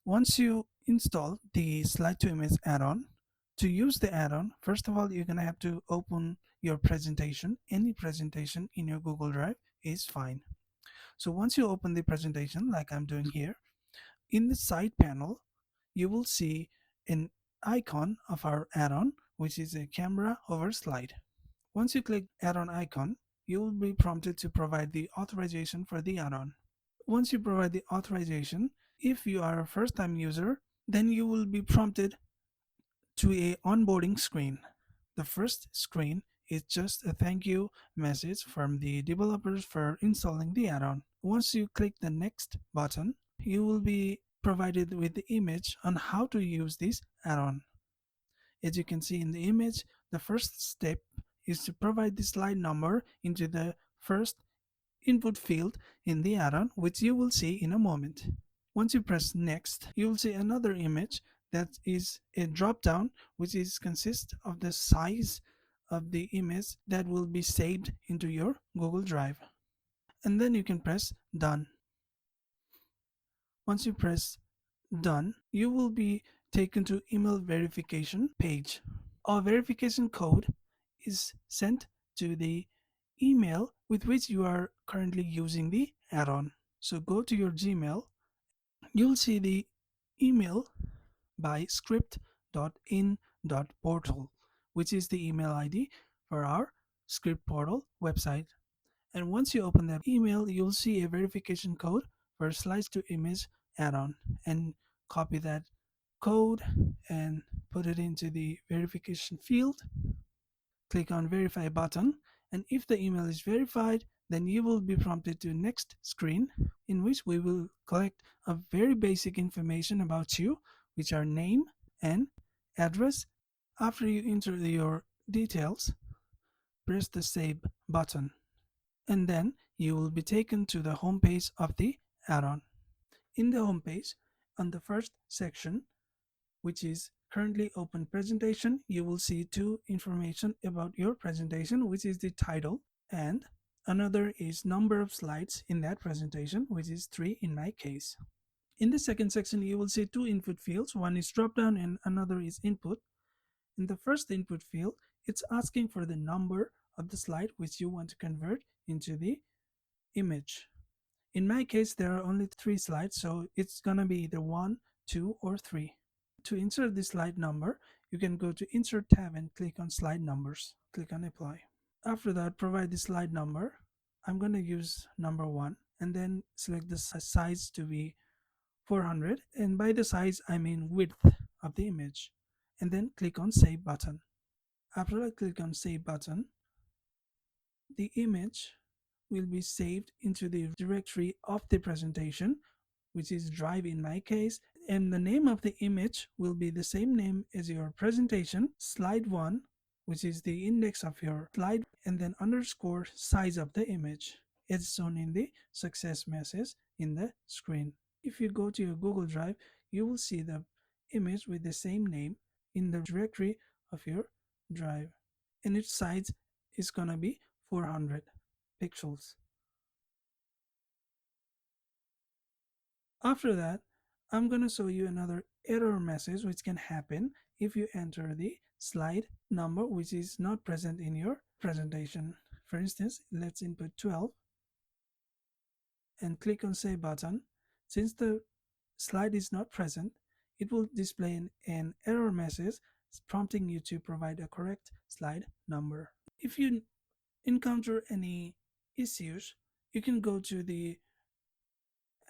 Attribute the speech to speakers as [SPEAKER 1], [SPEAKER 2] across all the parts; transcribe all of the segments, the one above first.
[SPEAKER 1] Once you install the Slide2Image add-on, to use the add-on, first of all, you're going to have to open your presentation. Any presentation in your Google Drive is fine. So once you open the presentation, like I'm doing here, in the side panel, you will see an icon of our add-on, which is a camera over slide. Once you click add-on icon, you will be prompted to provide the authorization for the add-on. Once you provide the authorization, if you are a first-time user, then you will be prompted to a onboarding screen. The first screen is just a thank you message from the developers for installing the add-on. Once you click the next button, you will be provided with the image on how to use this add-on. As you can see in the image, the first step is to provide the slide number into the first input field in the add-on, which you will see in a moment. Once you press next, you will see another image that is a drop-down which consists of the size of the image that will be saved into your Google Drive. And then you can press done. Once you press done, you will be taken to email verification page. A verification code is sent to the email with which you are currently using the add-on. So go to your Gmail. You'll see the email by script.in.portal, which is the email ID for our script portal website. And once you open that email, you'll see a verification code for Slide2Image add-on, and copy that code and put it into the verification field. Click on verify button, and if the email is verified, then you will be prompted to next screen, in which we will collect a very basic information about you, which are name and address. After you enter your details, press the save button, and then you will be taken to the home page of the add-on. In the home page, on the first section, which is currently open presentation, you will see two information about your presentation, which is the title, and another is number of slides in that presentation, which is 3 in my case. In the second section, you will see two input fields. One is drop down and another is input. In the first input field, it's asking for the number of the slide which you want to convert into the image. In my case, there are only 3 slides, so it's gonna be either 1, 2, or 3. To insert the slide number, you can go to Insert tab and click on Slide Numbers. Click on Apply. After that, provide the slide number. I'm going to use number 1, and then select the size to be 400, and by the size I mean width of the image, and then click on Save button. After I click on Save button, the image will be saved into the directory of the presentation, which is Drive in my case, and the name of the image will be the same name as your presentation, slide 1, which is the index of your slide, and then underscore size of the image. It's shown in the success message in the screen. If you go to your Google Drive, you will see the image with the same name in the directory of your drive, and its size is gonna be 400 pixels. After that, I'm going to show you another error message which can happen if you enter the slide number which is not present in your presentation. For instance, let's input 12 and click on Save button. Since the slide is not present, it will display an error message prompting you to provide a correct slide number. If you encounter any issues, you can go to the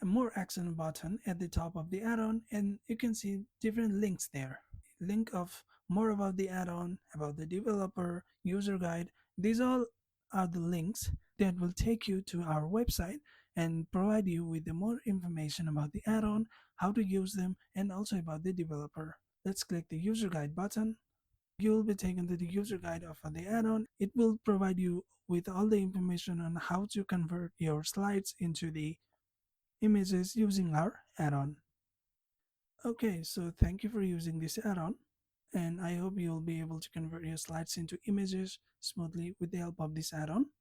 [SPEAKER 1] More Action button at the top of the add-on, and you can see different links there. Link of more about the add-on, about the developer, user guide. These all are the links that will take you to our website and provide you with the more information about the add-on, how to use them, and also about the developer. Let's click the user guide button. You will be taken to the user guide of the add-on. It will provide you with all the information on how to convert your slides into the images using our add-on. Okay, so thank you for using this add-on, and I hope you'll be able to convert your slides into images smoothly with the help of this add-on.